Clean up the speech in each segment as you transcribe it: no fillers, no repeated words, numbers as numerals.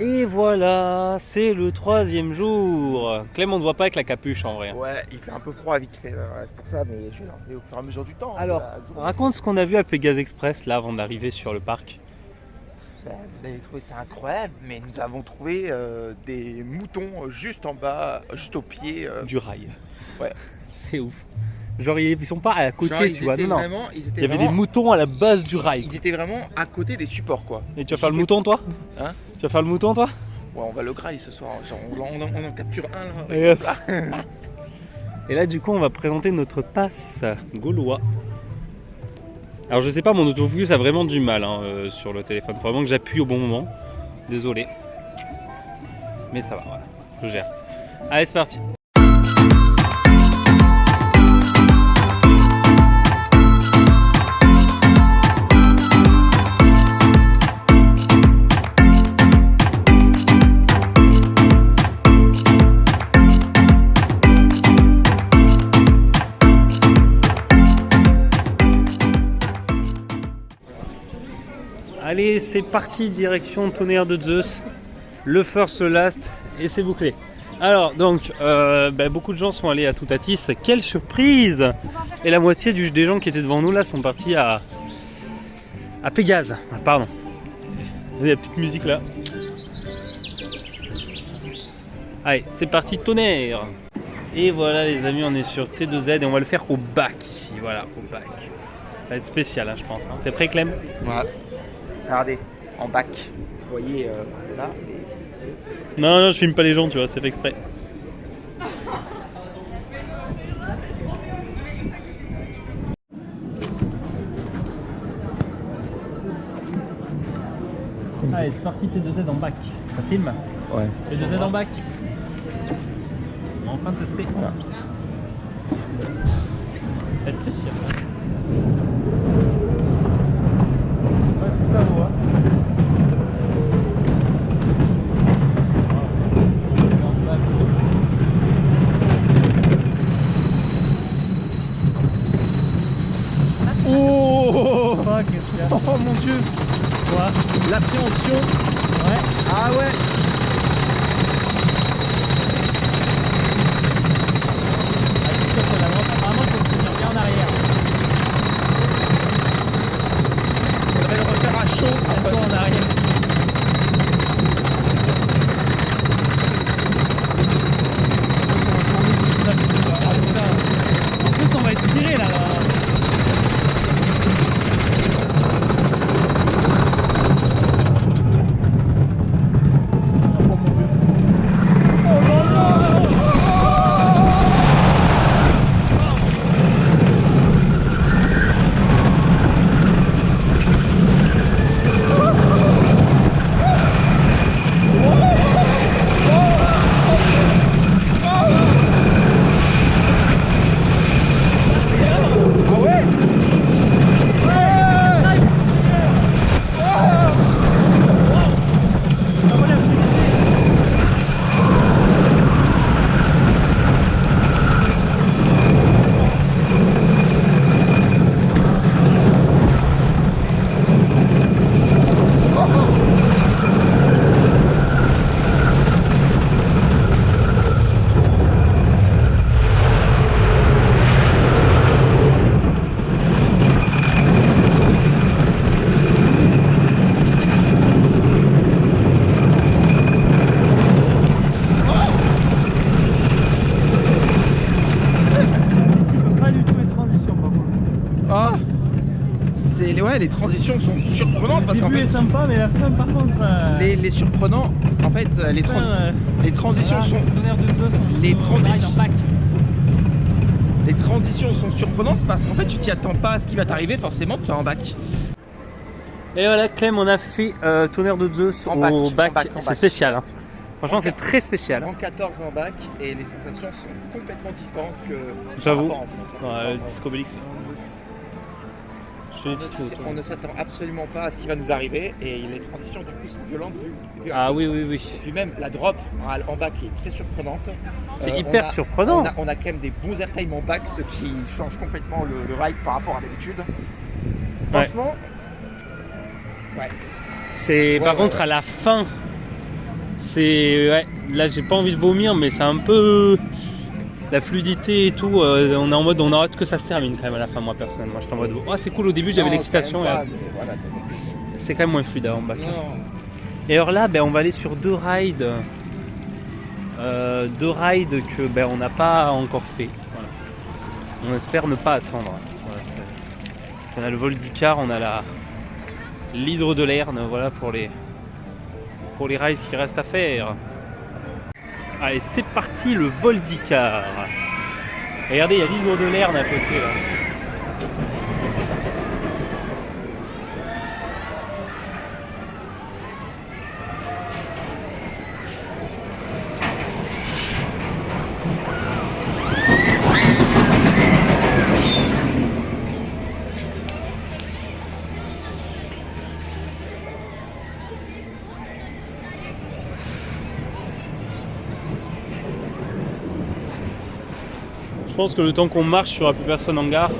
Et voilà, c'est le 3e jour. Clem, on ne voit pas avec la capuche en vrai. Ouais, il fait un peu froid vite fait, c'est pour ça, mais je vais l'enlever au fur et à mesure du temps. Alors, raconte ce qu'on a vu à Pégase Express là avant d'arriver sur le parc. Vous avez trouvé ça incroyable, mais nous avons trouvé des moutons juste en bas, juste au pied. Du rail. Ouais. C'est ouf. Genre, ils sont pas à côté, Genre, tu vois. Non, non. Il y avait des moutons à la base du rail. Ils étaient vraiment à côté des supports, quoi. Et tu vas faire le mouton, toi? Hein? Tu vas faire le mouton, toi? Ouais, on va le grailler ce soir. Genre, on en capture un là. Et, et là, du coup, on va présenter notre pass gaulois. Alors, je sais pas, mon autofocus a vraiment du mal sur le téléphone. Faut vraiment que j'appuie au bon moment. Désolé. Mais ça va, voilà. Je gère. Allez, c'est parti. Allez, c'est parti, direction Tonnerre de Zeus, le first, le last, et c'est bouclé. Alors, donc, beaucoup de gens sont allés à Toutatis, quelle surprise! Et la moitié des gens qui étaient devant nous là sont partis à Pégase, pardon. Il y a la petite musique là. Allez, c'est parti, Tonnerre! Et voilà les amis, on est sur T2Z et on va le faire au bac ici, voilà, au bac. Ça va être spécial, hein, je pense. Hein. T'es prêt, Clem? Ouais. Regardez, en bac. Vous voyez là. Non, non, je filme pas les gens, tu vois, c'est fait exprès. Allez, c'est parti, T2Z en bac. Ça filme? Ouais. T2Z en bac. On va enfin tester. Voilà. Ça va être précis. Ouais, c'est ça, moi. Oh, Qu'est-ce qu'il y a? oh mon dieu. Quoi? L'appréhension. Ouais. Ah ouais. Ah, c'est sûr que apparemment, il faut se tenir bien en arrière. Faudrait le refaire à chaud. Un peu en arrière. En plus, on va être tiré là. Les transitions sont surprenantes parce qu'en fait, est sympa, mais la fin par contre. Les surprenants, en fait, les transitions sont. Les transitions sont surprenantes parce qu'en fait, tu t'y attends pas à ce qui va t'arriver forcément, tu es en bac. Et voilà, Clem, on a fait Tonnerre de Zeus au bac. C'est spécial. Hein. Franchement, c'est très spécial. En 14 en bac et les sensations sont complètement différentes que. J'avoue. Ouais, le Disco Bélix. On ne s'attend absolument pas à ce qui va nous arriver et les transitions du coup sont violentes vu ah oui, oui, oui. Puis même la drop en bac est très surprenante. C'est hyper surprenant. On a quand même des bons airtime en bac, ce qui change complètement le ride par rapport à d'habitude. Franchement, ouais. C'est par contre à la fin C'est ouais, là j'ai pas envie de vomir, mais c'est un peu la fluidité et tout. On est en mode, on a hâte que ça se termine quand même à la fin. Moi personnellement, je suis en mode, oh c'est cool. Au début j'avais Non, l'excitation, quand même et pas, mais voilà, c'est quand même moins fluide en bas. non. Et alors là, ben, on va aller sur deux rides que ben, on n'a pas encore fait. Voilà. On espère ne pas attendre. Voilà, on a le vol d'Icar, on a l'hydre de Lerne, voilà pour les rides qui restent à faire. Allez, c'est parti, le vol d'Icar. Regardez, il y a l'hydre de Lerne à côté là. Je pense que le temps qu'on marche, il n'y aura plus personne en gare.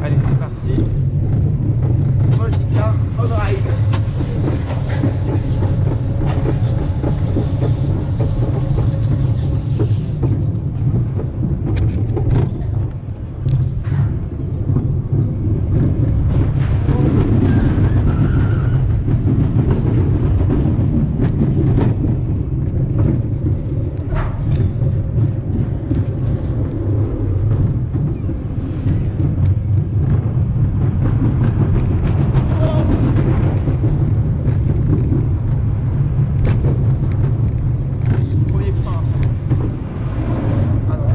Allez, c'est parti. Vol d'Icar, on ride. Premier frein. Ah non.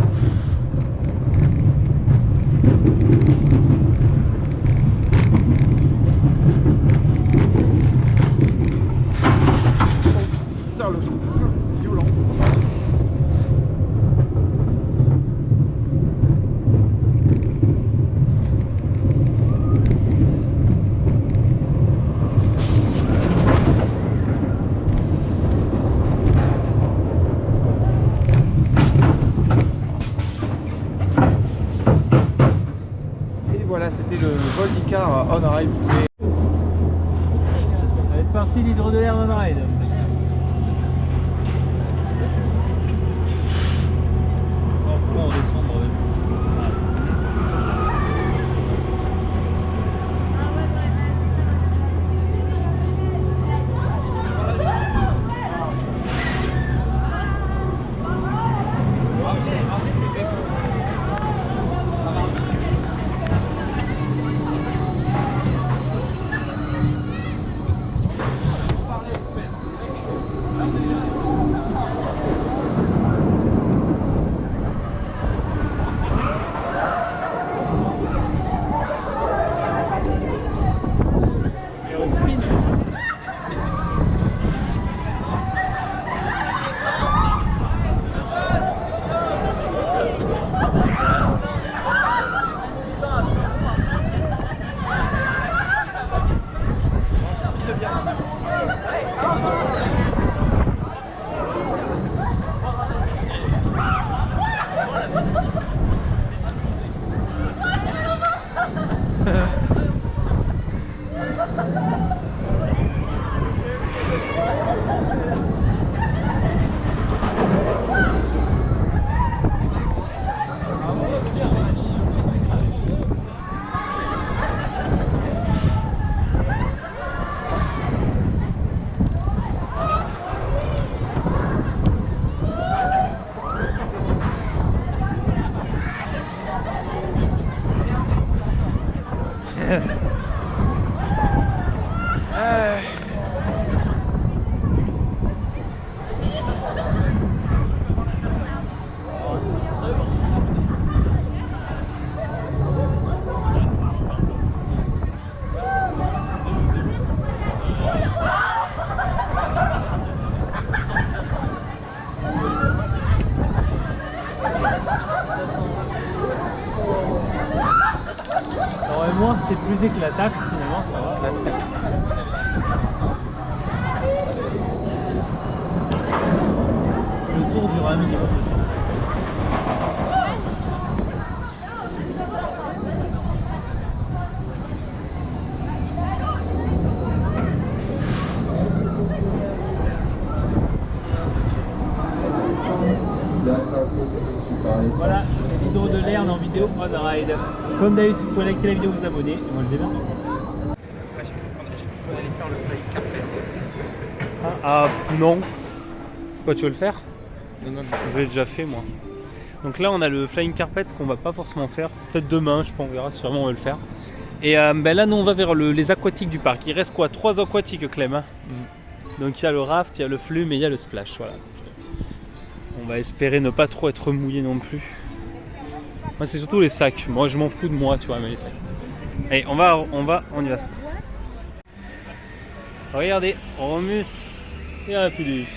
Putain, le son violent. Et voilà, c'était le vol d'Icar on ride. Allez, c'est parti, l'hydre de Lerne on ride. On va redescendre. moi c'était plus éclataxe, finalement ça va. Le tour dure un minimum de temps. Voilà, les vidéos de l'air en vidéo on ride. Comme d'habitude, vous pouvez liker la vidéo, vous abonner. Et moi je dis bien. Après, on aller faire le flying carpet. Ah non. Quoi, tu veux le faire? Non. Je l'ai déjà fait moi. Donc là on a le flying carpet qu'on va pas forcément faire. Peut-être demain, je pense, on verra si vraiment on va le faire. Et ben là nous on va vers les aquatiques du parc. Il reste quoi? 3 aquatiques, Clem, hein. Donc il y a le raft, il y a le flume et il y a le splash. Voilà. On va espérer ne pas trop être mouillé non plus. Moi c'est surtout les sacs. Moi je m'en fous de moi, tu vois, mais les sacs. Allez, on y va. Regardez, Romus et Rapidus.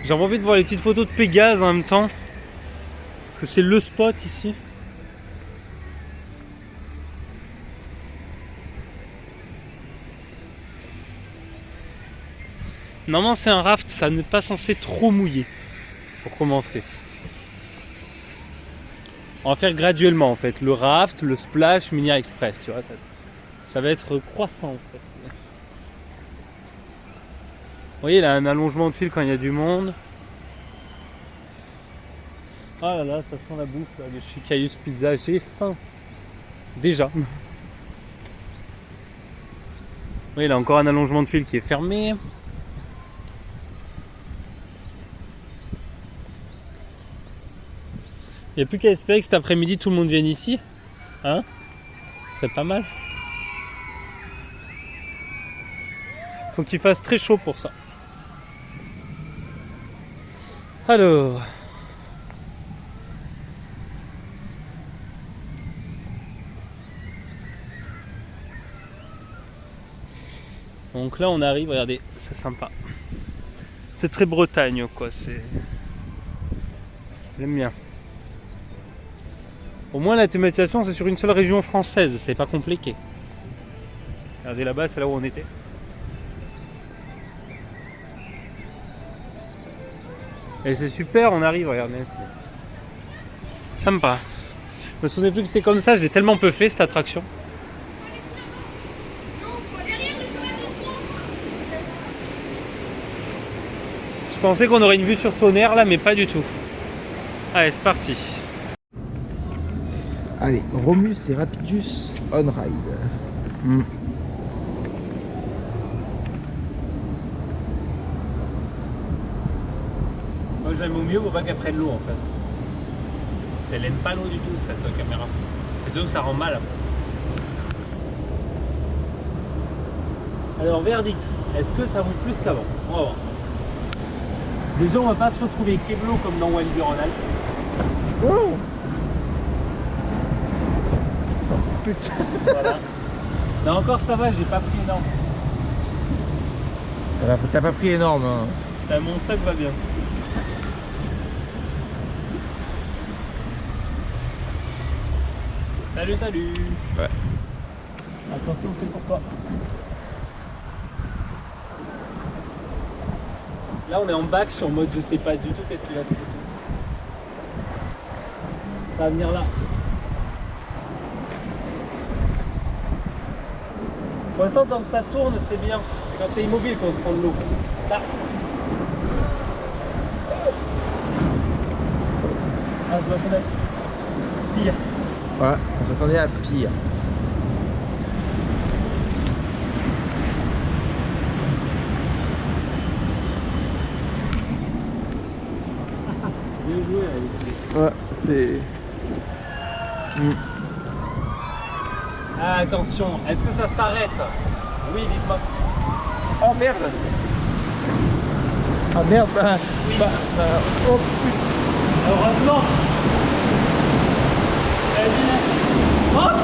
J'ai envie de voir les petites photos de Pégase en même temps. Parce que c'est le spot ici. Normalement c'est un raft, ça n'est pas censé trop mouiller. Pour commencer. On va faire graduellement en fait. Le raft, le splash, Minière Express, tu vois. Ça va être croissant en fait. Vous voyez, il y a un allongement de fil quand il y a du monde. Ah là là, ça sent la bouffe là, de chez Caius Pizza. J'ai faim. Déjà. Oui, il y a encore un allongement de fil qui est fermé. Il n'y a plus qu'à espérer que cet après-midi tout le monde vienne ici. Hein? C'est pas mal. Faut qu'il fasse très chaud pour ça. Alors. Donc là on arrive, regardez, c'est sympa. C'est très Bretagne quoi, c'est. J'aime bien. Au moins la thématisation c'est sur une seule région française, c'est pas compliqué. Regardez là-bas, c'est là où on était. Et c'est super, on arrive, regardez. C'est sympa. Je me souvenais plus que c'était comme ça, je l'ai tellement peu fait cette attraction. Je pensais qu'on aurait une vue sur Tonnerre là, mais pas du tout. Allez, c'est parti. Allez, Romus et Rapidus on ride. Moi j'aime au mieux pour pas qu'elle prenne l'eau en fait. Elle aime pas l'eau du tout cette caméra. Et surtout que ça rend mal. Alors verdict, est-ce que ça vaut plus qu'avant? On va voir. Déjà on va pas se retrouver Keblo comme dans Wild Rhône-Alpes. Oh putain. Voilà. Mais encore ça va, j'ai pas pris énorme. T'as pas pris énorme hein. Mon sac va bien. Salut, salut. Ouais. Attention, c'est pour toi. Là, on est en bac, je suis en mode je sais pas du tout qu'est-ce qui va se passer. Ça va venir là. Pour l'instant, tant que ça tourne, c'est bien. C'est quand c'est immobile qu'on se prend de l'eau. Là. Ah, je dois connaître. Pire. Ouais, on s'attendait à pire. Bien joué avec. Ouais, c'est... Ah, attention, est-ce que ça s'arrête? Oui, dites-moi. Oh merde. Ah merde, Oui. oh putain. Heureusement. Vas-y. Oh,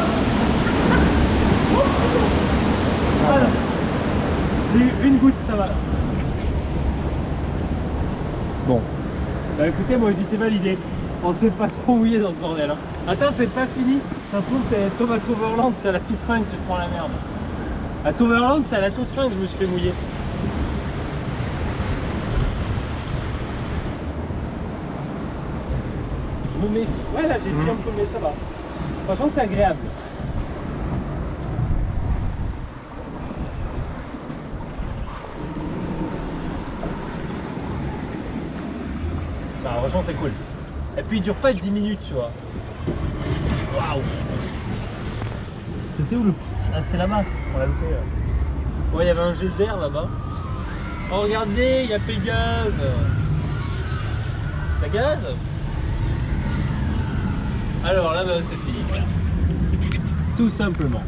voilà. J'ai eu une goutte, ça va. Bon. Bah écoutez, moi je dis c'est validé. On s'est pas trop mouillé dans ce bordel. Hein. Attends, c'est pas fini. Ça se trouve, c'est comme à Toverland, c'est à la toute fin que tu te prends la merde. À Toverland, c'est à la toute fin que je me suis fait mouiller. Je me méfie. Ouais, là j'ai pris un peu, mais ça va. Franchement, c'est agréable. Bah, franchement, c'est cool. Et puis, il dure pas 10 minutes, tu vois. Waouh! C'était où le. Ah, c'était là-bas. On l'a loupé. Ouais, il y avait un geyser là-bas. Oh, regardez, il y a Pégase. Ça gaze? Alors là, bah, c'est fini. Voilà. Tout simplement.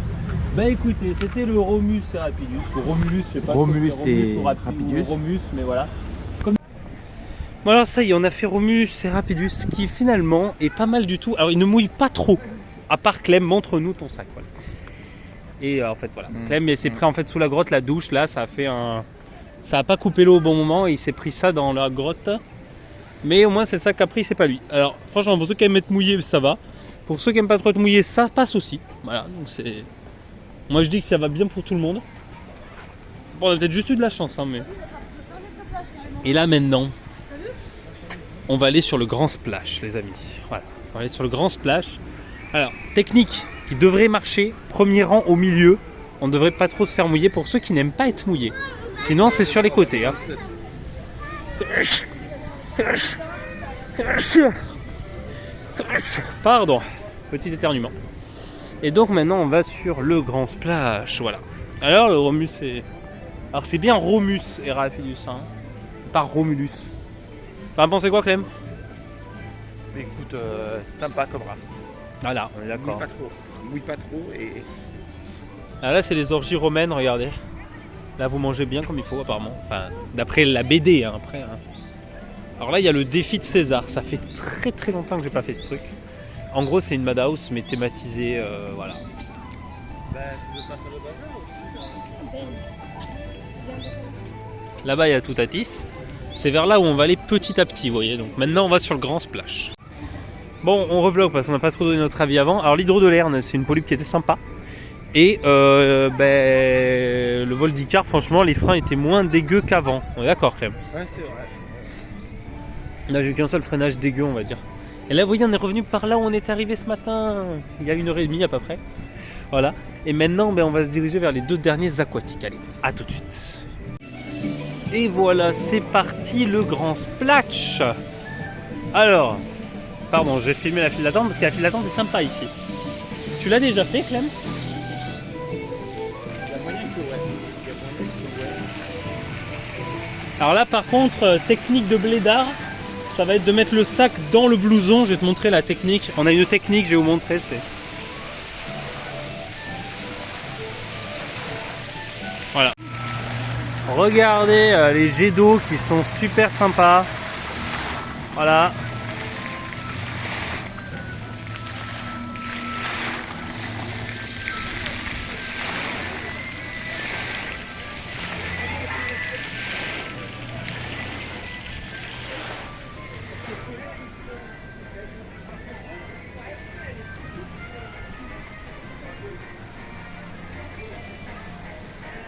Bah écoutez, c'était le Romus et Rapidus. Ou Romulus, je sais pas. Romulus et ou Rapidus. Ou Romus, mais voilà. Bon alors ça y est, on a fait Romus et Rapidus qui finalement est pas mal du tout. Alors il ne mouille pas trop. À part Clem, montre-nous ton sac. Voilà. Et en fait voilà. Clem s'est pris en fait sous la grotte, la douche là, ça a fait un. Ça a pas coupé l'eau au bon moment, il s'est pris ça dans la grotte. Mais au moins c'est le sac qu'a pris, c'est pas lui. Alors franchement pour ceux qui aiment être mouillés, ça va. Pour ceux qui aiment pas trop être mouillés, ça passe aussi. Voilà, donc c'est. Moi je dis que ça va bien pour tout le monde. Bon on a peut-être juste eu de la chance hein mais. Et là maintenant. On va aller sur le grand splash, les amis. Voilà, on va aller sur le grand splash. Alors, technique qui devrait marcher, premier rang au milieu. On ne devrait pas trop se faire mouiller pour ceux qui n'aiment pas être mouillés. Sinon, c'est sur les côtés. Hein. Pardon, petit éternuement. Et donc maintenant, on va sur le grand splash. Voilà. Alors, le Romus est. Alors, c'est bien Romus et Rapidus, hein. Pas Romulus. T'en pensez quoi, Clem? Écoute, sympa comme raft. Voilà, on est d'accord. Mouille pas trop et. Ah, là, c'est les orgies romaines, regardez. Là, vous mangez bien comme il faut, apparemment. Enfin, d'après la BD, hein, après. Hein. Alors là, il y a le défi de César. Ça fait très très longtemps que j'ai pas fait ce truc. En gros, c'est une madhouse, mais thématisée, voilà. Bah, tu veux pas faire le bazar aussi? Là-bas, il y a Toutatis. C'est vers là où on va aller petit à petit, vous voyez. Donc maintenant, on va sur le grand splash. Bon, on revlog parce qu'on n'a pas trop donné notre avis avant. Alors, l'hydro de Lerne, c'est une polype qui était sympa. Et le vol d'Icar, franchement, les freins étaient moins dégueux qu'avant. On est d'accord, quand même. Ouais, c'est vrai. Là, j'ai eu qu'un seul freinage dégueu, on va dire. Et là, vous voyez, on est revenu par là où on est arrivé ce matin. Il y a 1h30 à peu près. Voilà. Et maintenant, on va se diriger vers les 2 derniers aquatiques. Allez, à tout de suite. Et voilà, c'est parti, le grand splash. Alors, pardon, j'ai filmé la file d'attente parce que la file d'attente est sympa ici. Tu l'as déjà fait, Clem? Il y a moyen que ouais. Alors là, par contre, technique de blédard, ça va être de mettre le sac dans le blouson. Je vais te montrer la technique. On a une technique, je vais vous montrer. C'est. Voilà. Regardez les jets d'eau qui sont super sympas. Voilà.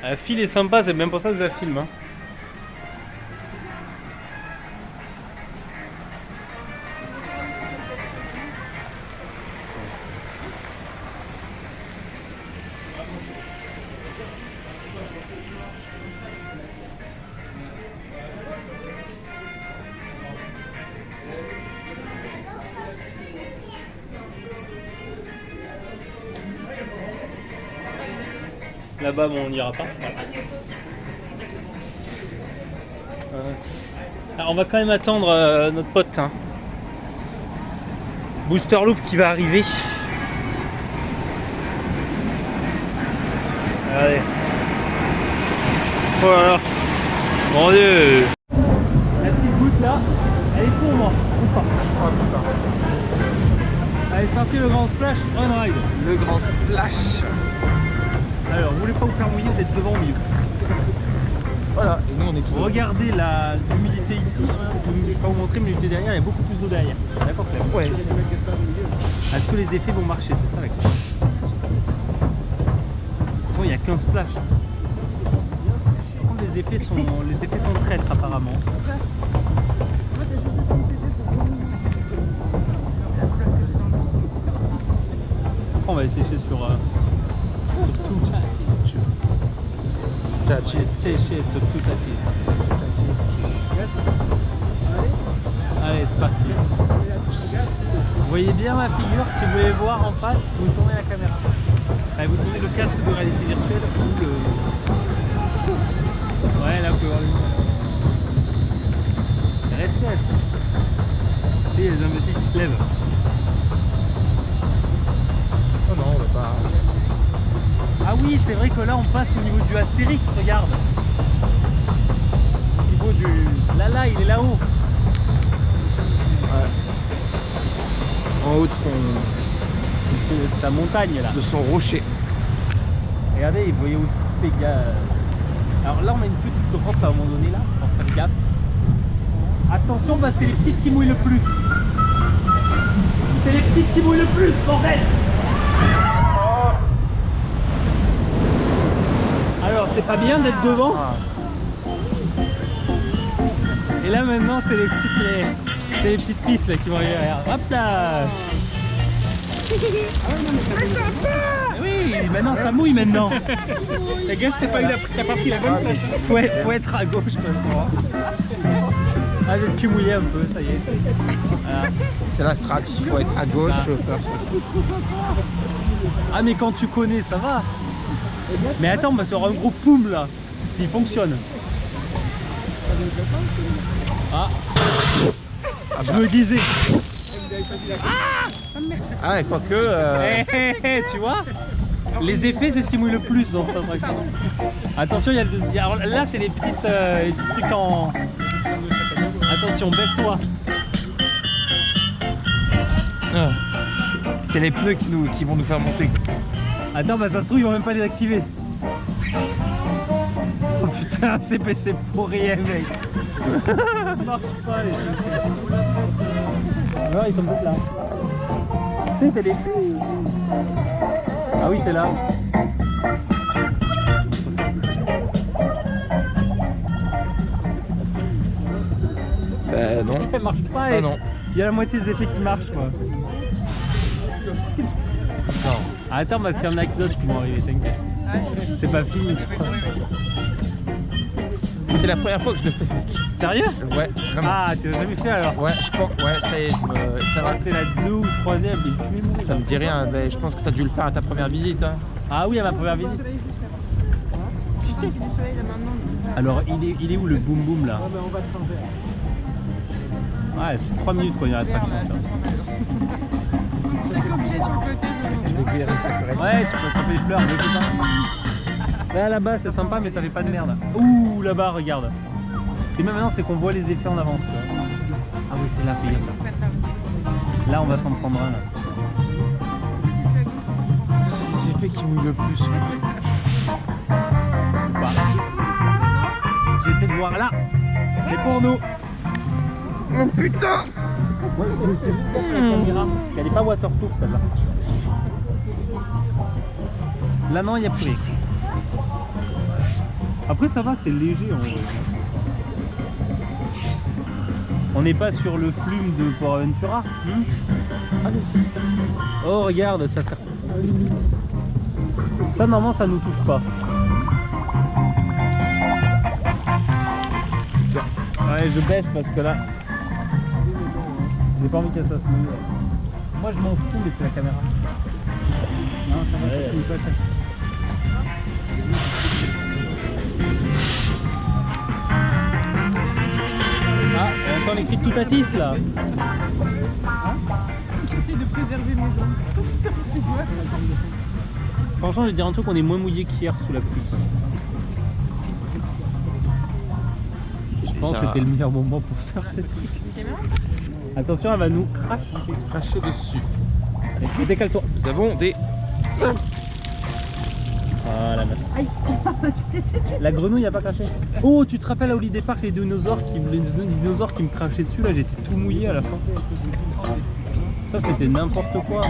La file est sympa, c'est même pour ça que je la filme. Hein. Là-bas, bon, on n'ira pas. Voilà. Alors, on va quand même attendre notre pote. Hein. Booster Loop qui va arriver. Allez. Voilà. Mon Dieu. La petite goutte là, elle est pour moi. Ou pas. Oh putain. Allez, c'est parti, le grand splash on ride. Le grand splash. Alors, vous voulez pas vous faire mouiller, vous êtes devant au milieu. Voilà, et nous on est tout. Regardez l'humidité ici. Je sais pas montrer, mais l'été derrière, il y a beaucoup plus d'eau derrière. D'accord, Clem? Ouais. Est-ce que les effets vont marcher? C'est ça la question. De toute façon, il n'y a qu'un splash. Les effets sont traîtres apparemment. Après, on va les sécher sur Toutatis. On va les sécher sur Toutatis. Allez, c'est parti. Vous voyez bien ma figure? Si vous voulez voir en face, vous tournez la caméra. Allez, vous tournez le casque de réalité virtuelle ou le... Ouais, là, vous pouvez voir le... Restez assis. Tu sais, il y a des imbéciles qui se lèvent. Oh non, on va pas. Ah oui, c'est vrai que là, on passe au niveau du Astérix, regarde. Au niveau du... Là, il est là-haut. Ouais. En haut de C'est ta montagne, là. son rocher. Regardez, vous voyez aussi les gars. Alors là, on a une petite drop à un moment donné, là, pour faire gaffe. Attention, bah, c'est les petites qui mouillent le plus. C'est les petites qui mouillent le plus, bordel! Alors, c'est pas bien d'être devant. Et là, maintenant, c'est les petites pistes là, qui vont arriver derrière. Hop là! Oui, maintenant ça mouille maintenant. Les gars, t'as pas pris la bonne place. Faut être à gauche de toute façon. Ah, j'ai le cul mouillé un peu, ça y est. Voilà. C'est la strat, il faut être à gauche first. Ah, mais quand tu connais, ça va. Mais attends, on va sur un gros poum là, s'il fonctionne. Ah, je me disais. Ah, et quoique. Tu vois, les effets, c'est ce qui mouille le plus dans cette attraction. Attention, il y a le deuxième. Alors là, c'est les petits trucs en. Attention, baisse-toi. C'est les pneus qui vont nous faire monter. Attends, bah ça se trouve, ils vont même pas les activer. Oh putain, c'est pour rien, mec. Ça marche pas, les trucs. Alors, ils sont tous là. Tu sais, c'est des... Ah oui, c'est là. Non. Ça marche pas. Ah non. Il y a la moitié des effets qui marchent, quoi. Non. Attends, parce qu'il y en a que d'autres qui vont arriver, t'inquiète. C'est pas fini, tu crois. C'est la première fois que je le fais. Sérieux? Ouais, vraiment. Ah, tu l'as jamais fait alors? Ouais, je pense. Ouais, ça y est, ça va. C'est la 2 ou 3e, mais Ça me dit rien, mais je pense que tu as dû le faire à ta première visite. Hein. Ah oui, à ma première visite. Alors, il est où le boom boom là? Ouais, c'est 3 minutes qu'on y a l'attraction. C'est comme j'ai sur le côté. Ouais, tu peux attraper les fleurs, mais c'est pas. Là, là-bas, c'est sympa, mais ça fait pas de merde. Ouh, là-bas, regarde. Ce qui est même maintenant, c'est qu'on voit les effets en avance. Là. Ah oui, c'est là, fais gaffe. Là, on va s'en prendre un là. C'est les effets qui mouillent le plus. Bah. J'essaie de voir là. C'est pour nous. Oh putain! Parce qu'elle n'est pas waterproof celle-là. Là non, il n'y a plus rien. Après ça va, c'est léger en vrai. On n'est pas sur le flume de Port Aventura. Oh regarde, ça sert. Ça normalement ça nous touche pas. Ouais, je baisse parce que là, j'ai pas envie qu'elle soit smooth. Moi je m'en fous laisser la caméra. Non, ça va, ouais. Pas ça. Ah, on entend les cris de Toutatis là. J'essaie de préserver mes jambes. Franchement, je vais dire un truc, on est moins mouillé qu'hier sous la pluie. Je pense que c'était le meilleur moment pour faire ces trucs. Attention, elle va nous Cracher dessus. Allez, décale-toi. Nous avons des. Voilà. La grenouille a pas craché. Oh, tu te rappelles à Holiday Park les dinosaures qui me crachaient dessus là, j'étais tout mouillé à la fin. Ça c'était n'importe quoi.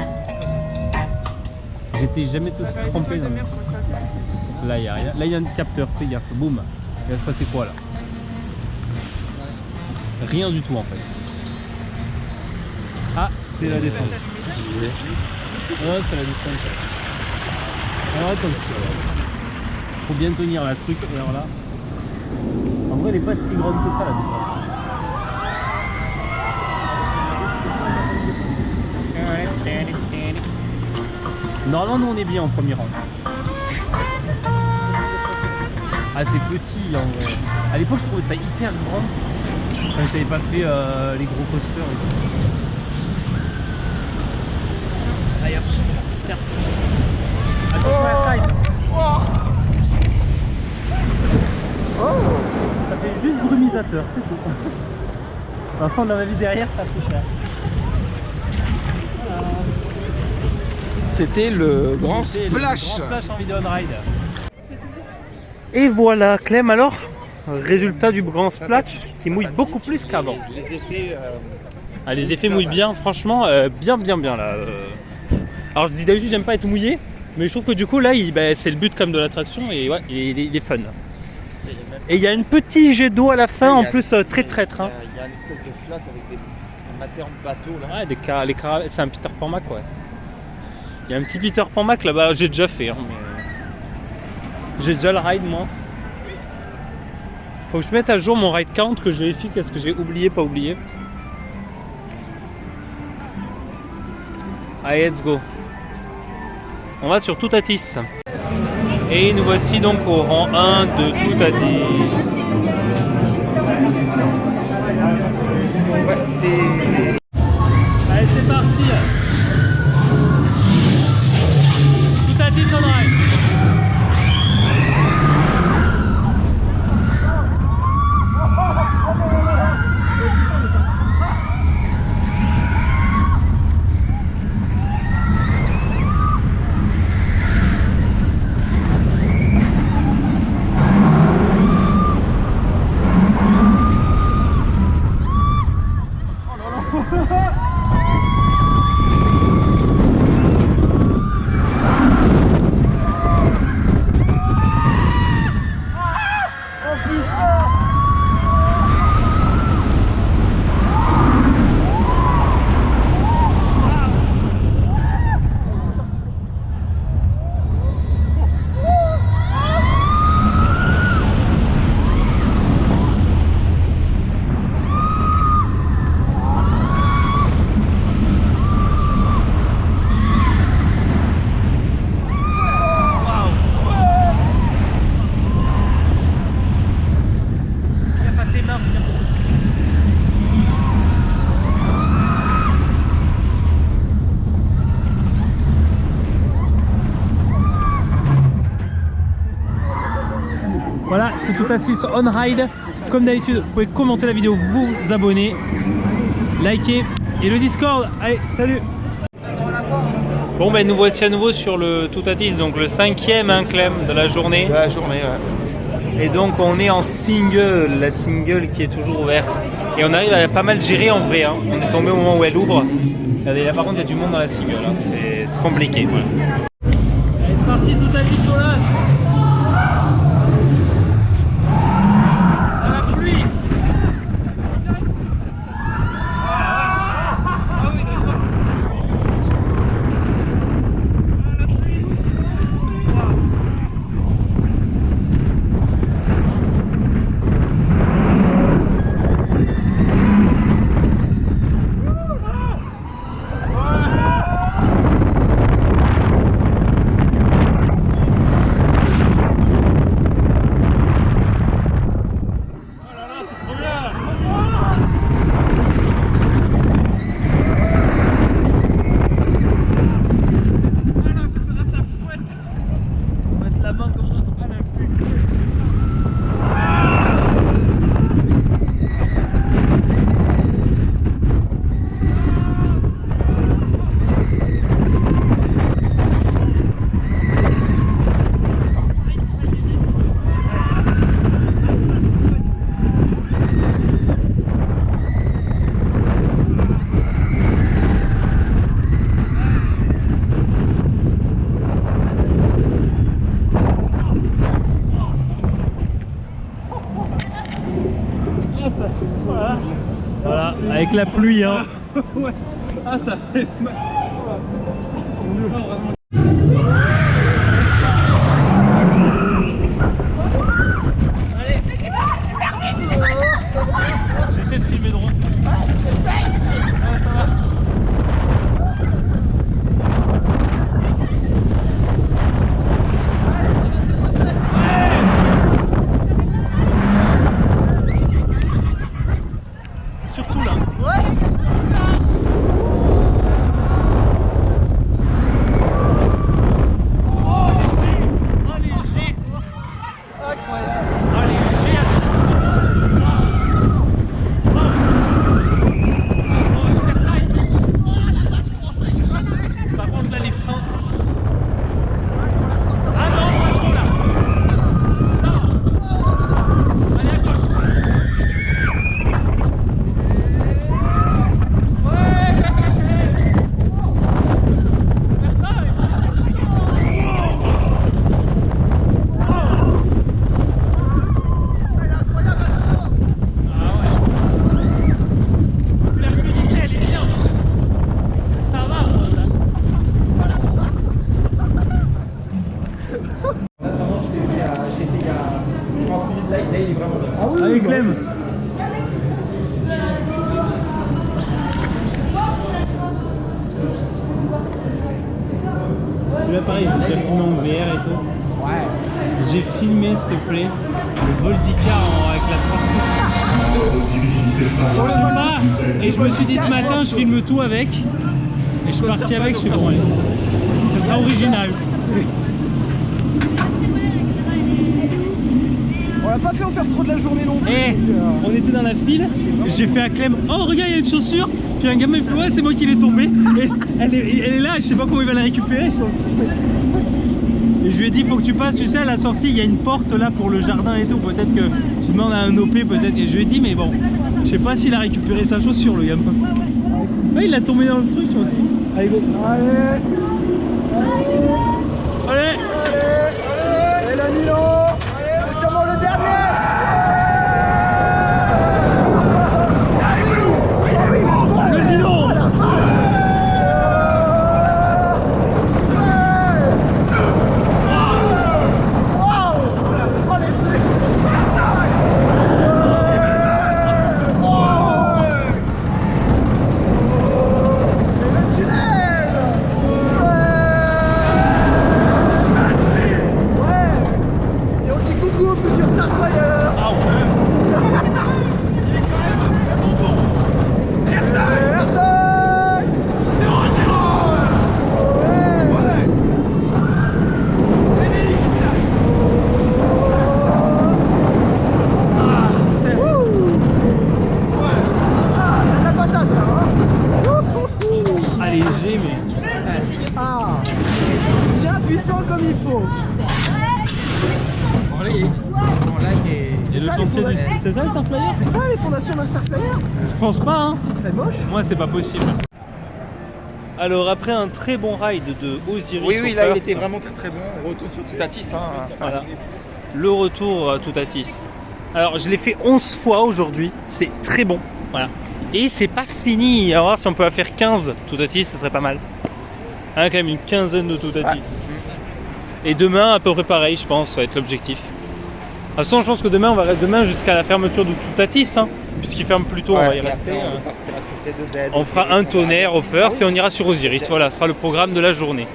J'étais jamais aussi trempé. Là il y a rien. Là il y a un capteur, fais gaffe. Boum. Il va se passer quoi là? Rien du tout en fait. Ah, c'est la descente. Ouais, c'est la descente. Alors attends. Faut bien tenir la truc, alors là. En vrai, elle est pas si grande que ça la descente. Normalement, nous on est bien en premier rang. Ah, c'est petit en vrai. À l'époque, je trouvais ça hyper grand. Quand j'avais pas fait les gros coasters et tout. Allez hop, tiens. Attention à la taille. Ça fait juste brumisateur, c'est tout. Maintenant, dans ma vie derrière, ça fait cher. C'était le grand C'était splash. le grand splash en vidéo on ride. Et voilà, Clem, alors, résultat du grand splash qui mouille beaucoup plus qu'avant. Les effets. Ah, les effets mouillent bien, franchement, bien là. Alors je dis d'habitude j'aime pas être mouillé, mais je trouve que du coup là c'est le but comme de l'attraction et ouais, il est fun. Et il y a un petit jet d'eau à la fin en plus très traître. Hein. Il y a une espèce de flotte avec un maté en bateau là. Ouais, c'est un Peter Pan Mac, ouais. Il y a un petit Peter Pan Mac là-bas, j'ai déjà fait, hein, mais j'ai déjà le ride moi. Faut que je mette à jour mon ride count, que je vérifie qu'est-ce que j'ai oublié, pas oublié. Allez, let's go. On va sur Toutatis. Et nous voici donc au rang 1 de Toutatis. Ouais, c'est. Allez, c'est parti. Toutatis on ride. Voilà, c'était Toutatis on ride. Comme d'habitude, vous pouvez commenter la vidéo, vous abonner, liker et le Discord. Allez, salut! Bon ben nous voici à nouveau sur le Toutatis, donc le 5e Clem de la journée. La journée, ouais. Et donc on est en single, la single qui est toujours ouverte. Et on arrive à pas mal gérer en vrai, hein. On est tombé au moment où elle ouvre. Regardez, là par contre il y a du monde dans la single, hein. C'est compliqué. Voilà. Allez, c'est parti, Toutatis au last. À la pluie. Voilà, avec la pluie hein. Ouais. Ah, ça fait mal. J'essaie de filmer droit. Essaye. Ouais, ça va. Surtout là. Allez Clem. C'est là pareil, j'ai déjà filmé en VR et tout. Ouais. J'ai filmé s'il te plaît le vol d'Icar avec la 300. On le voit pas. Et je me suis dit ce matin je filme tout avec. Et je suis parti avec, je suis bon allez. Ça sera original. On l'a pas fait en faire trop de la journée non plus. Eh, on était dans la file, j'ai fait à Clem, oh regarde il y a une chaussure, puis un gamin il fait ouais c'est moi qui l'ai tombée, et elle est là, je sais pas comment il va la récupérer, et je lui ai dit faut que tu passes, tu sais à la sortie il y a une porte là pour le jardin et tout, peut-être que tu demandes à un OP peut-être, et je lui ai dit mais bon, je sais pas s'il a récupéré sa chaussure le gamin. Ah il a tombé dans le truc, tu vois. Allez go. Allez. Allez. Et la Nilo. C'est sûrement le dernier. Le Nilo. Léger mais... Ah, bien puissant comme il faut. C'est le sentier du... C'est ça le Star Flyer? C'est ça les fondations d'un Star Flyer? Je pense pas hein. C'est moche. Moi c'est pas possible. Alors après un très bon ride de Osiris. Oui, là il était vraiment très bon. Retour sur Toutatis. Hein. Voilà. Le retour à Toutatis. Alors je l'ai fait 11 fois aujourd'hui. C'est très bon. Voilà. Et c'est pas fini. À voir si on peut faire 15 Toutatis, ce serait pas mal. Hein, quand même une quinzaine de Toutatis. Ouais. Et demain à peu près pareil, je pense, ça va être l'objectif. De toute façon, je pense que demain on va rester demain jusqu'à la fermeture de Toutatis. Hein, puisqu'il ferme plus tôt, on va y rester. On fera un tonnerre au first et on ira sur Osiris. Voilà, ce sera le programme de la journée.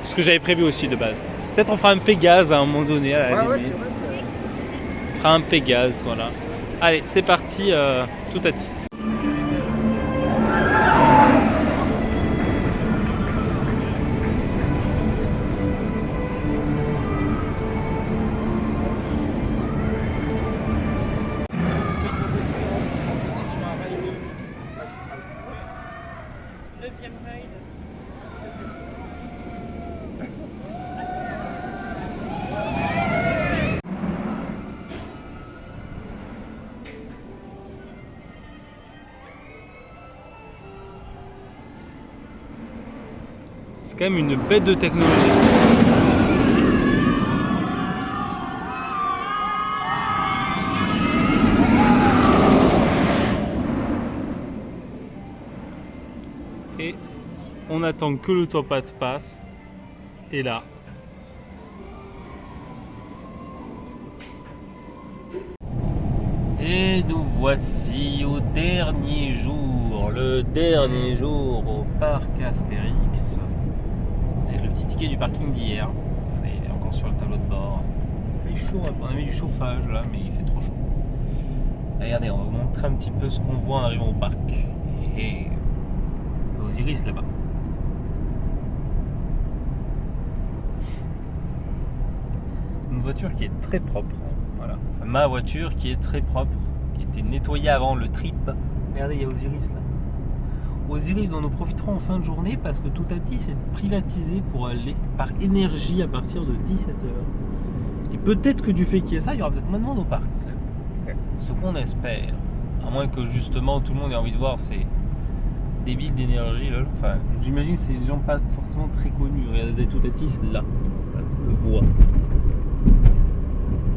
Ce que j'avais prévu aussi de base. Peut-être on fera un Pégase à un moment donné. À la limite. On fera un Pégase, voilà. Allez, c'est parti, Toutatis. C'est quand même une bête de technologie. On attend que le Topat passe. Et là. Et nous voici au dernier jour. Le dernier jour au parc Astérix. Avec le petit ticket du parking d'hier. Il est encore sur le tableau de bord. Il fait chaud, on a mis du chauffage là, mais il fait trop chaud. Regardez, on va vous montrer un petit peu ce qu'on voit en arrivant au parc. Et Osiris là-bas. Une voiture qui est très propre. Voilà. Enfin, ma voiture qui est très propre, qui était nettoyée avant le trip. Regardez, il y a Osiris là. Osiris dont nous profiterons en fin de journée parce que Toutatis est privatisé pour aller par énergie à partir de 17h. Et peut-être que du fait qu'il y ait ça, il y aura peut-être moins de monde au parc. Ce qu'on espère, à moins que justement tout le monde ait envie de voir ces débiles d'énergie là. Enfin, j'imagine que c'est des gens pas forcément très connus. Regardez Toutatis là, on le voit.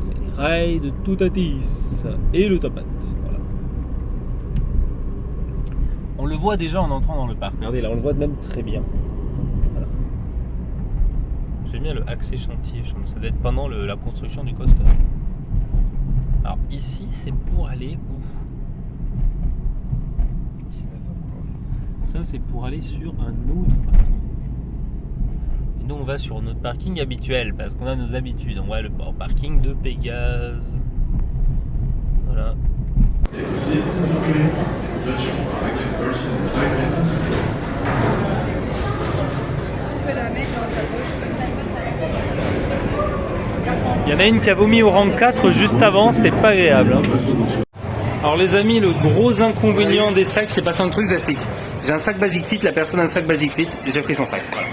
C'est les rails de Toutatis et le Topat. Voilà. On le voit déjà en entrant dans le parc. Regardez là, on le voit même très bien. Voilà. J'aime bien le accès chantier. Ça doit être pendant la construction du coaster. Alors ici, c'est pour aller où? Ça, c'est pour aller sur un autre parking. Et nous, on va sur notre parking habituel parce qu'on a nos habitudes. On va au parking de Pégase. Voilà. Il y en a une qui a vomi au rang 4 juste avant, c'était pas agréable. Hein. Alors les amis, le gros inconvénient des sacs, c'est passé un truc, j'explique. J'ai un sac Basic Fit, la personne a un sac Basic Fit, j'ai pris son sac. Voilà.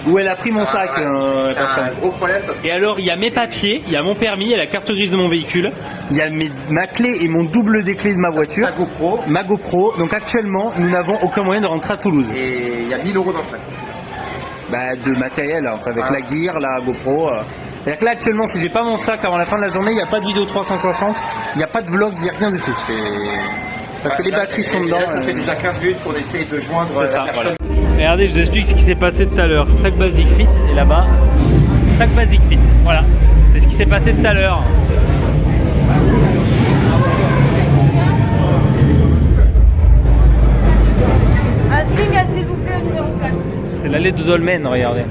Où elle a pris mon sac, la personne. C'est un gros problème parce que... Et alors, il y a mes papiers, il y a mon permis, il y a la carte grise de mon véhicule, il y a ma clé et mon double des clés de ma voiture. Ma GoPro. Donc actuellement, nous n'avons aucun moyen de rentrer à Toulouse. Et il y a 1000 € dans le sac. Bah, de matériel, hein, avec la gear, la GoPro. C'est-à-dire que là, actuellement, si j'ai pas mon sac avant la fin de la journée, il n'y a pas de vidéo 360, il n'y a pas de vlog, il n'y a rien du tout. C'est... Parce que les batteries sont dedans. Là, ça fait déjà 15 minutes qu'on essaie de joindre la personne. Voilà. Regardez, je vous explique ce qui s'est passé tout à l'heure. Sac Basic Fit, et là-bas, sac Basic Fit. Voilà. C'est ce qui s'est passé tout à l'heure. Un signal, s'il vous plaît, au numéro 4. C'est l'allée de Dolmen, regardez.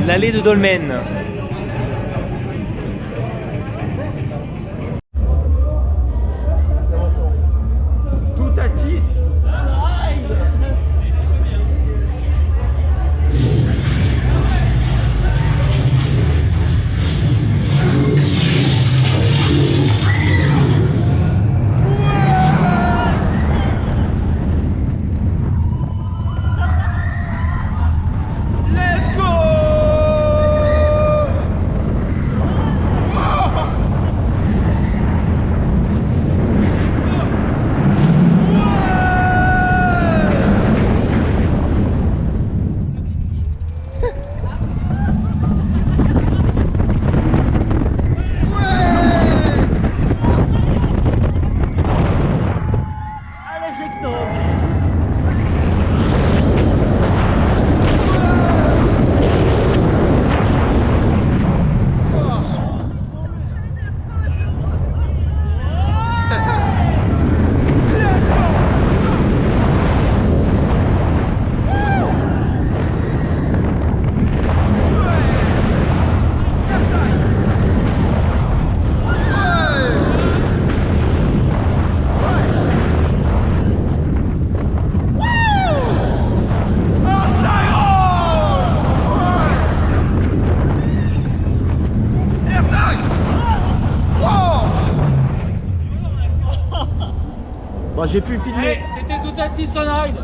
L'allée de Dolmen. Toutatis. Bon, j'ai pu filmer. C'était Toutatis on ride.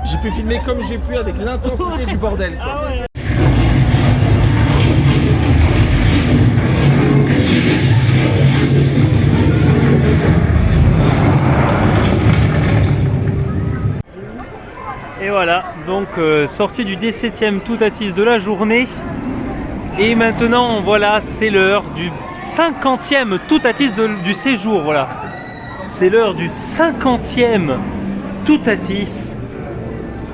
J'ai pu filmer comme j'ai pu avec l'intensité du bordel. Quoi. Ah ouais. Et voilà, donc sortie du 17e Toutatis de la journée. Et maintenant, voilà, c'est l'heure du 50e Toutatis du séjour. Voilà. C'est l'heure du 50e Toutatis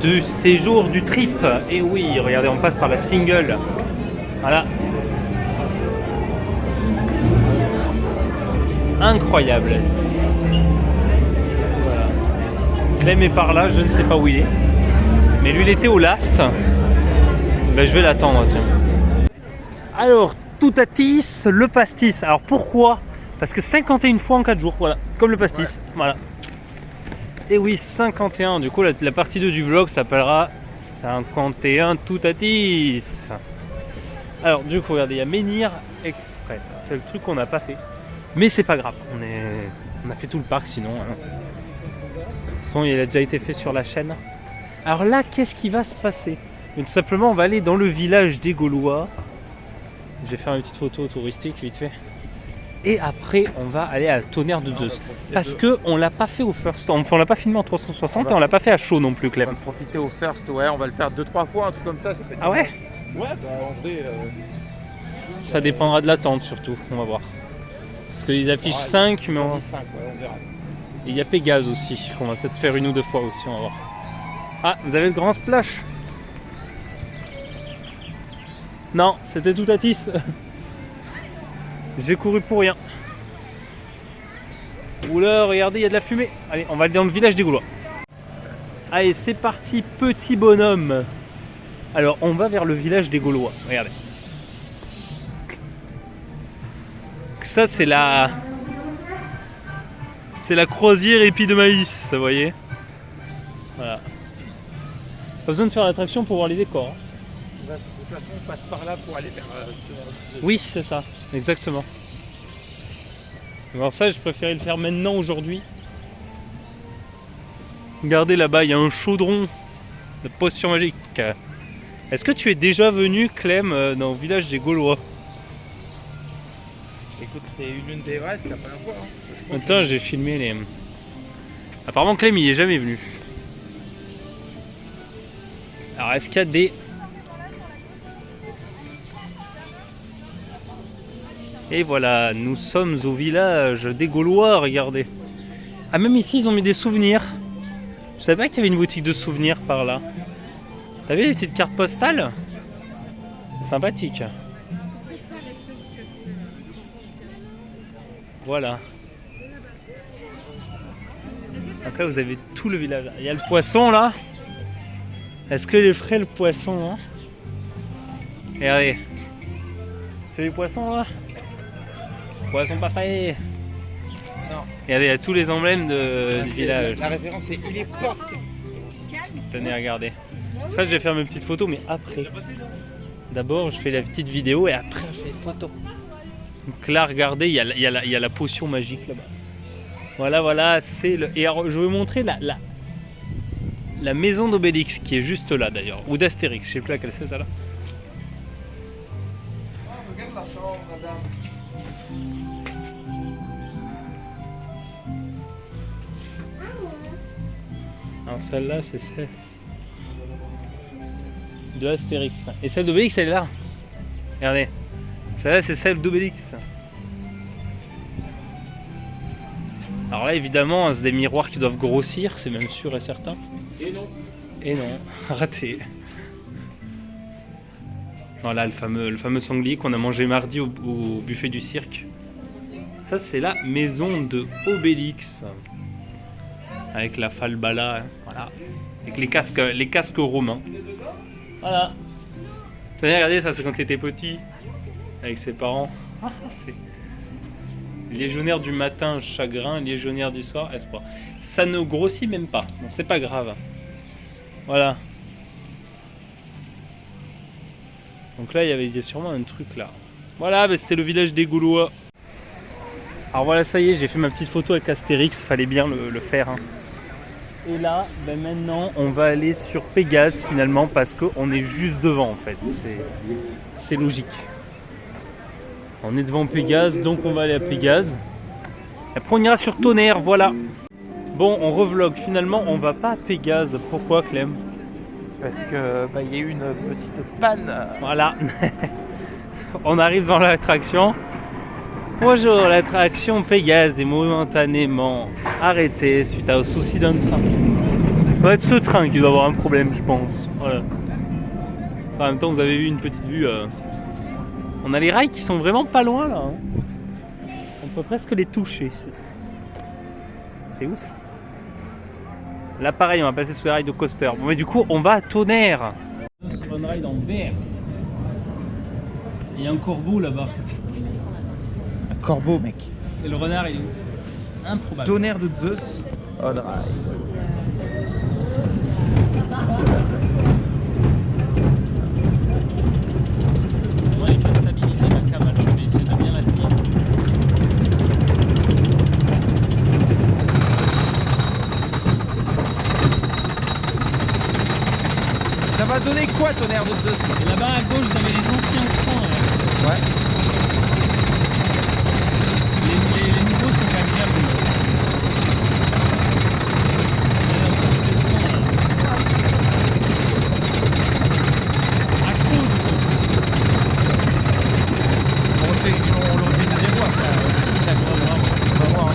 du séjour du trip. Et oui, regardez, on passe par la single. Voilà. Incroyable. Voilà. Clem est par là, je ne sais pas où il est. Mais lui, il était au last. Ben, je vais l'attendre, tiens. Alors, Toutatis, le pastis. Alors pourquoi? Parce que 51 fois en 4 jours, voilà. Comme le pastis, ouais. Voilà. Et oui, 51. Du coup, la partie 2 du vlog s'appellera 51 Toutatis. Alors, du coup, regardez, il y a Menhir Express. C'est le truc qu'on n'a pas fait. Mais c'est pas grave. On a fait tout le parc sinon. Hein. De toute façon, il a déjà été fait sur la chaîne. Alors là, qu'est-ce qui va se passer? Donc, simplement, on va aller dans le village des Gaulois. Je vais faire une petite photo touristique vite fait. Et après, on va aller à Tonnerre de Zeus. Parce qu'on l'a pas fait au first. Enfin, on l'a pas filmé en 360 et on l'a pas fait à chaud non plus, On Clem. va profiter au first, ouais, on va le faire 2-3 fois, un truc comme ça. Ça peut être Ah ouais? Ouais, bah en vrai. Ça dépendra de l'attente surtout, on va voir. Parce qu'ils affichent 5, mais on... 5, ouais, on verra. Et il y a Pégase aussi, qu'on va peut-être faire une ou deux fois aussi, on va voir. Ah, vous avez le grand splash? Non, c'était Toutatis. J'ai couru pour rien. Oula, regardez, il y a de la fumée. Allez, on va aller dans le village des Gaulois. Allez, c'est parti, petit bonhomme. Alors, on va vers le village des Gaulois. Regardez. Ça, c'est la croisière épi de maïs, vous voyez. Voilà. Pas besoin de faire l'attraction pour voir les décors. Hein. De toute façon, on passe par là pour aller vers. Oui, c'est ça, exactement. Alors ça, je préférais le faire maintenant, aujourd'hui. Regardez là-bas, il y a un chaudron de potion magique. Est-ce que tu es déjà venu, Clem, dans le village des Gaulois? Écoute, c'est une des. Ouais, c'est la première fois. Hein. Attends, j'ai filmé les... Apparemment, Clem, il est jamais venu. Alors, est-ce qu'il y a des... Et voilà, nous sommes au village des Gaulois, regardez. Ah, même ici, ils ont mis des souvenirs. Je savais pas qu'il y avait une boutique de souvenirs par là. T'as vu les petites cartes postales? C'est sympathique. Voilà. Donc là, vous avez tout le village. Il y a le poisson là. Est-ce que les frais le poisson hein? Regardez. C'est les poissons là? Poisson pas frais. Non. Regardez, il y a tous les emblèmes du village. La référence c'est il est porte. Tenez, regardez. Ça, je vais faire mes petites photos, mais après. D'abord, je fais la petite vidéo et après, je fais les photos. Donc là, regardez, il y a la potion magique là-bas. Voilà, voilà, c'est le... Et alors, je vais vous montrer la maison d'Obélix qui est juste là d'ailleurs. Ou d'Astérix, je sais plus laquelle c'est ça là. Regarde la chambre, madame. Alors celle-là, c'est celle de Astérix. Et celle d'Obélix, elle est là. Regardez. Celle-là, c'est celle d'Obélix. Alors là, évidemment, c'est des miroirs qui doivent grossir, c'est même sûr et certain. Et non. Et non, raté. Voilà, le fameux sanglier qu'on a mangé mardi au buffet du cirque. Ça, c'est la maison de Obélix. Avec la falbala, hein, voilà. Avec les casques romains. Voilà. Tenez, regardez, ça c'est quand il était petit. Avec ses parents. Ah, c'est... Légionnaire du matin, chagrin, légionnaire du soir, espoir. Ça ne grossit même pas, non, c'est pas grave. Voilà. Donc là, il y a sûrement un truc là. Voilà, bah, c'était le village des Gaulois. Alors voilà, ça y est, j'ai fait ma petite photo avec Astérix, fallait bien le faire. Hein. Et là, bah, maintenant, on va aller sur Pégase finalement parce qu'on est juste devant en fait. C'est logique. On est devant Pégase, donc on va aller à Pégase. Après, on ira sur Tonnerre, voilà. Bon, on revlog. Finalement, on va pas à Pégase. Pourquoi, Clem? Parce que bah, y a eu une petite panne. Voilà. On arrive dans l'attraction. Bonjour, l'attraction Pégase est momentanément arrêtée suite au souci d'un train. Ça va être ce train qui doit avoir un problème, je pense. Voilà. En même temps, vous avez vu une petite vue. On a les rails qui sont vraiment pas loin là. Hein. On peut presque les toucher. C'est ouf. Là, pareil, on va passer sous les rails de coaster. Bon, mais du coup, on va à Tonnerre. Sur un ride en vert. Il y a un corbeau là-bas. Un corbeau, mec. Et le renard, il est où? Improbable. Tonnerre de Zeus. On ride. Moi, il peut stabiliser ma cavale. Je vais essayer de bien la tenir. Ça va donner quoi, Tonnerre de Zeus? Et là-bas à gauche, vous avez les anciens trains. Ouais. Les nouveaux sont quand même bien beaux. Il y a l'approche des trains, là. À chaud, du coup. On le fait bien voir. On va voir.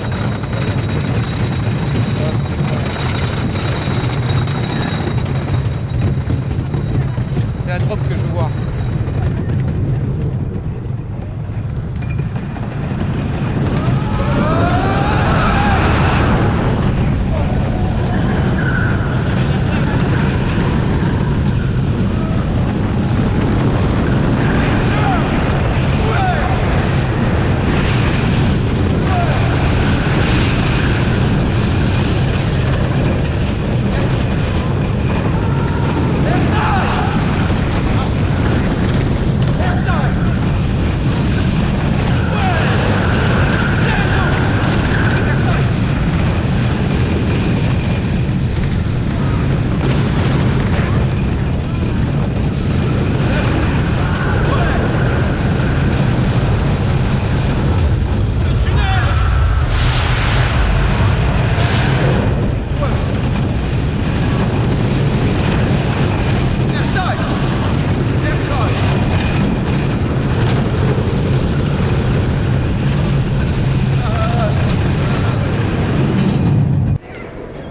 C'est la drop que je veux voir.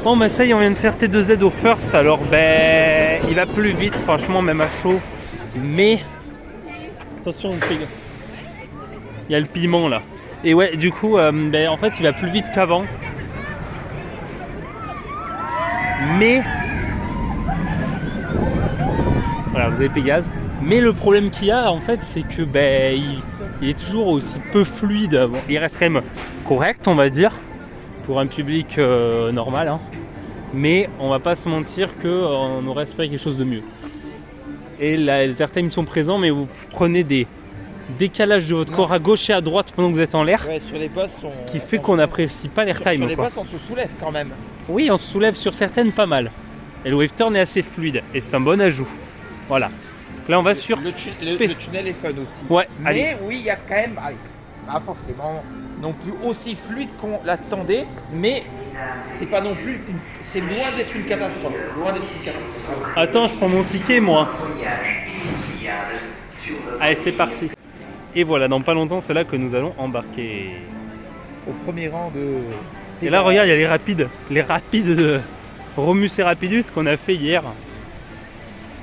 Bon bah ça y est, on vient de faire T2Z au first, alors ben il va plus vite franchement, même à chaud, mais attention, il y a le piment là. Et ouais, du coup ben, en fait il va plus vite qu'avant, mais voilà, vous avez Pégase, mais le problème qu'il y a en fait c'est que ben il est toujours aussi peu fluide. Bon, il reste quand même correct, on va dire, pour un public normal, hein. Mais on va pas se mentir qu'on aurait espéré quelque chose de mieux. Et là, les airtime sont présents, mais vous prenez des décalages de votre corps à gauche et à droite pendant que vous êtes en l'air, Ouais, sur les bosses, qui fait qu'on n'apprécie pas l'airtime. Sur les bosses, on se soulève quand même. Oui, on se soulève sur certaines pas mal. Et le wave turn est assez fluide, et c'est un bon ajout. Voilà. Là, on va sur Le tunnel est fun aussi. Ouais, mais allez. oui, il y a quand même, pas forcément non plus aussi fluide qu'on l'attendait, mais c'est pas non plus, c'est loin d'être une catastrophe. Loin d'être une catastrophe. Attends, je prends mon ticket, moi. Allez, c'est parti. Et voilà, dans pas longtemps, c'est là que nous allons embarquer. Au premier rang de. Et là, regarde, il y a les rapides de Romus et Rapidus qu'on a fait hier.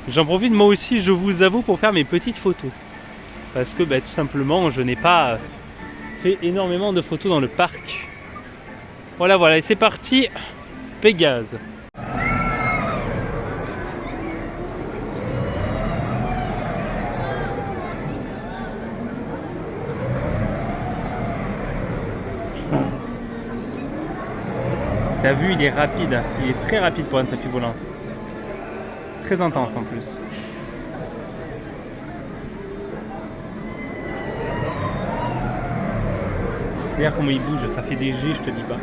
J'en profite moi aussi, je vous avoue, pour faire mes petites photos. Parce que tout simplement, je n'ai pas fait énormément de photos dans le parc. Voilà, et c'est parti, Pégase. T'as vu, il est rapide, il est très rapide pour un tapis volant. Très intense en plus. Regarde comment il bouge, ça fait des jets, je te dis pas.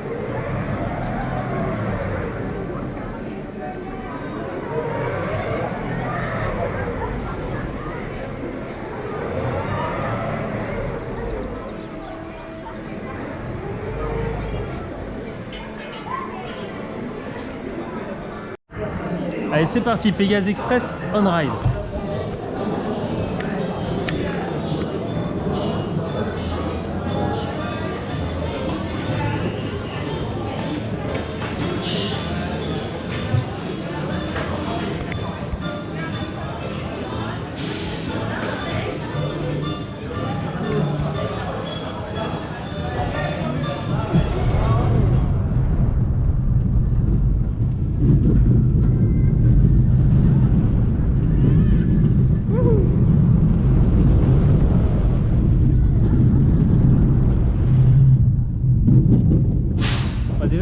Allez, c'est parti, Pégase Express on ride.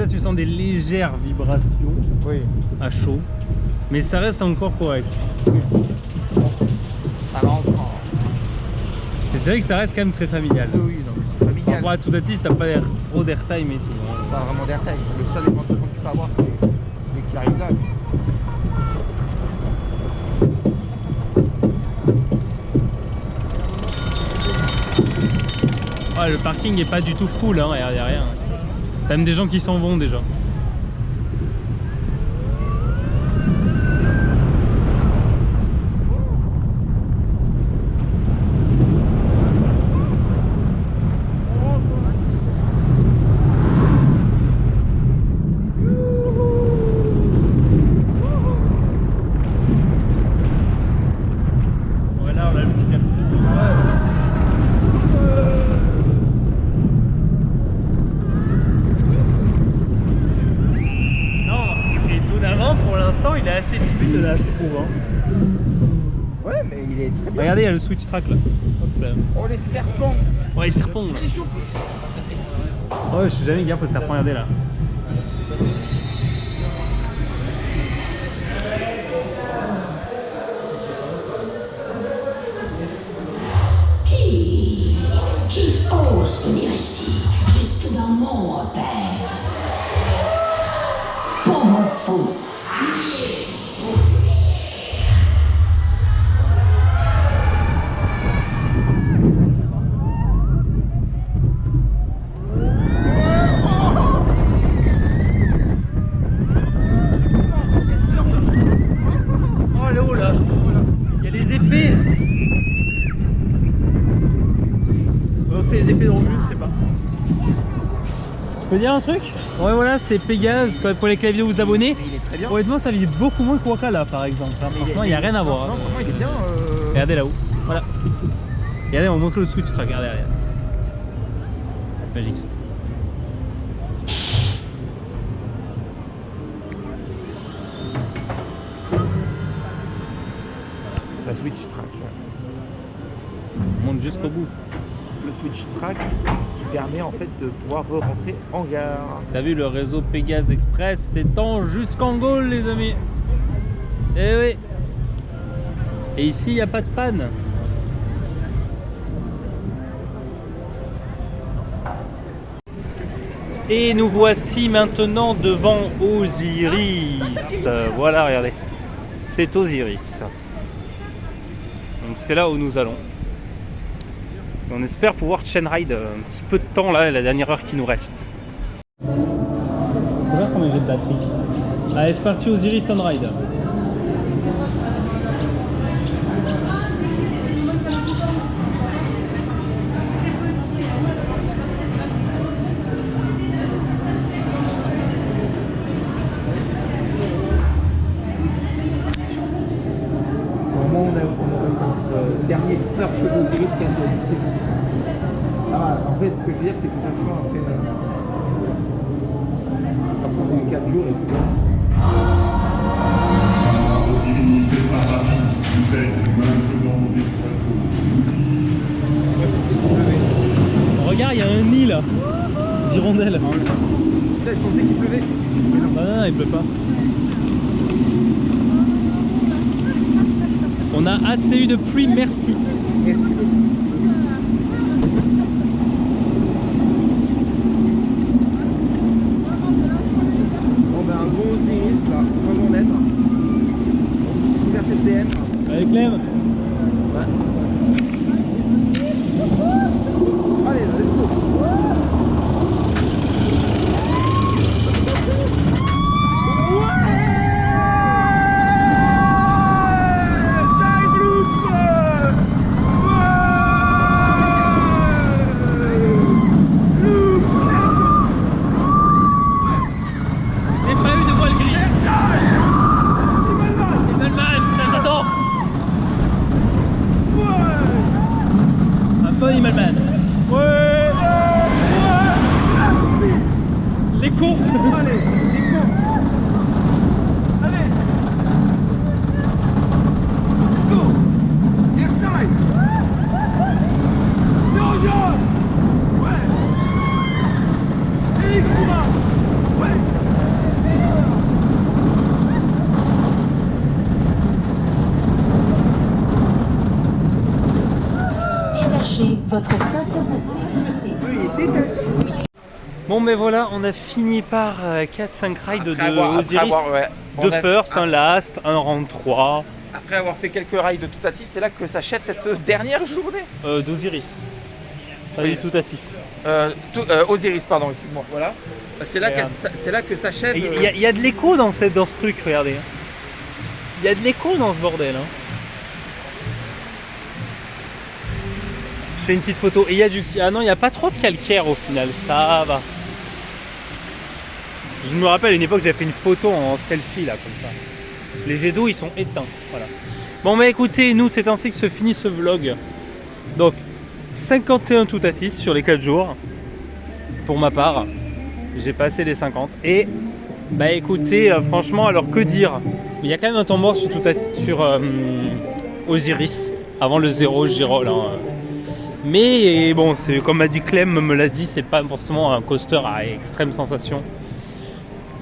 là tu sens des légères vibrations Oui. à chaud, mais ça reste encore correct. Ça rentre en... Et c'est vrai que ça reste quand même très familial. Oui, non, c'est Par familial. rapport à Toutatis, t'as pas trop d'airtime et tout. Hein. Pas vraiment d'airtime. Le seul éventuellement que tu peux avoir, c'est celui qui arrive là. Ouais, le parking est pas du tout full, hein, y a rien. T'as même des gens qui s'en vont déjà. Voilà, on a le petit quartier. Pour l'instant, il est assez fluide là, je trouve. Hein. Ouais, mais il est très bien. Regardez, il y a le switch track là. Hop, là. Oh, les serpents. Ouais, les serpents là. Ouais, je suis jamais gaffe aux serpents, regardez là. Qui ose venir ici, jusque dans mon repère? Pauvre fou! Oh là, oh là. Il y a les effets. Bon, c'est les effets de Romulus, je sais pas. Je peux dire un truc? Ouais, voilà, c'était Pégase. Pour les claviers vous abonnez. Mais il est très bien. Honnêtement, ça vibre beaucoup moins que Waka là, par exemple. Hein. Franchement, il n'y a rien à voir. Non, Hein. franchement, il est bien. Regardez là-haut. Voilà. Regardez, on va montrer le switch track. Regardez, regardez. Magique ça. Ça switch track. On monte jusqu'au bout. Le switch track qui permet en fait de pouvoir rentrer en gare. T'as vu, le réseau Pégase Express s'étend jusqu'en Gaule, les amis. Eh oui. Et ici, il n'y a pas de panne. Et nous voici maintenant devant Osiris. Voilà, regardez. C'est Osiris. Donc c'est là où nous allons. On espère pouvoir chain ride un petit peu de temps là, la dernière heure qui nous reste. Faut voir combien j'ai de batterie. Allez, c'est parti, Osiris on ride. Normalement, on a le dernier first d'Osiris qui a c'est bon. Ça va, en fait, ce que je veux dire, c'est que de toute façon, après, parce qu'on a eu 4 jours et tout. Osiris et Paramis, vous êtes maintenant des oiseaux. Regarde, il y a un nid là, d'hirondelles. Là, je pensais qu'il pleuvait. Bah non, il pleut pas. On a assez eu de pluie, merci. Merci. Bon, ben, un bon Osiris, là, comme on aime. Une petite liberté de BM. Allez Clem. Allez, let's go. J'ai pas eu de voile gris. Immelman, ça j'adore. Un peu Immelman. Ouais. L'écho. Allez, les cons. Allez. Go. Airtime. Jean-Jean. Ouais. Félix Moura. Ouais. Bon, mais voilà, on a fini par 4-5 rides de Osiris. On Deux a- first, un last, un round 3 Après avoir fait quelques rides de Toutatis, c'est là que s'achève cette dernière journée. d'Osiris. Pas Oui. du tout Tatis. Osiris, pardon, excuse-moi. Voilà. C'est là, Regarde. c'est là que s'achève. Il y a de l'écho dans ce truc, regardez. Il y a de l'écho dans ce bordel. Hein. Je fais une petite photo. Et il y a du. Ah non, il n'y a pas trop de calcaire au final. Ça va. Je me rappelle à une époque, j'avais fait une photo en selfie là, comme ça. Les jets d'eau, ils sont éteints. Voilà. Bon, mais écoutez, nous, c'est ainsi que se finit ce vlog. Donc, 51 Toutatis sur les 4 jours. Pour ma part, j'ai passé les 50. Et, bah écoutez, franchement, alors que dire? Il y a quand même un temps mort sur, Osiris, avant le 0 Girol. Hein. Mais bon, c'est comme m'a dit Clem, me l'a dit, c'est pas forcément un coaster à extrême sensation.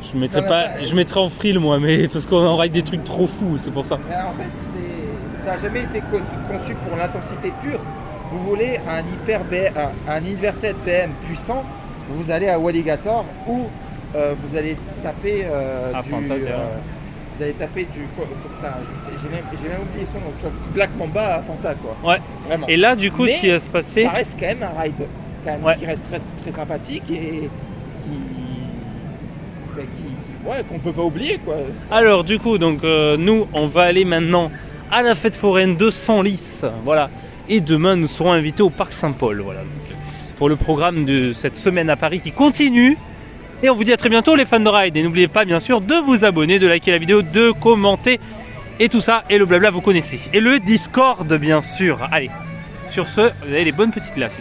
Je mettrais en frill moi, mais parce qu'on en ride des trucs trop fous, c'est pour ça. Mais en fait, ça n'a jamais été conçu pour l'intensité pure. Vous voulez un inverted BM puissant, vous allez à Walligator ou vous allez taper vous allez taper du. Putain, j'ai même oublié son nom. Black Mamba à Fanta, quoi. Ouais. Vraiment. Et là, du coup, Mais ce qui va se passer. ça reste quand même un ride Ouais. qui reste très, très sympathique et qu'on peut pas oublier, quoi. Alors, du coup, donc nous, on va aller maintenant à la fête foraine de Senlis. Voilà. Et demain, nous serons invités au Parc Saint-Paul. Voilà. Donc, pour le programme de cette semaine à Paris qui continue. Et on vous dit à très bientôt, les fans de ride. Et n'oubliez pas, bien sûr, de vous abonner, de liker la vidéo, de commenter. Et tout ça, et le blabla, vous connaissez. Et le Discord, bien sûr. Allez, sur ce, vous avez les bonnes petites glaces.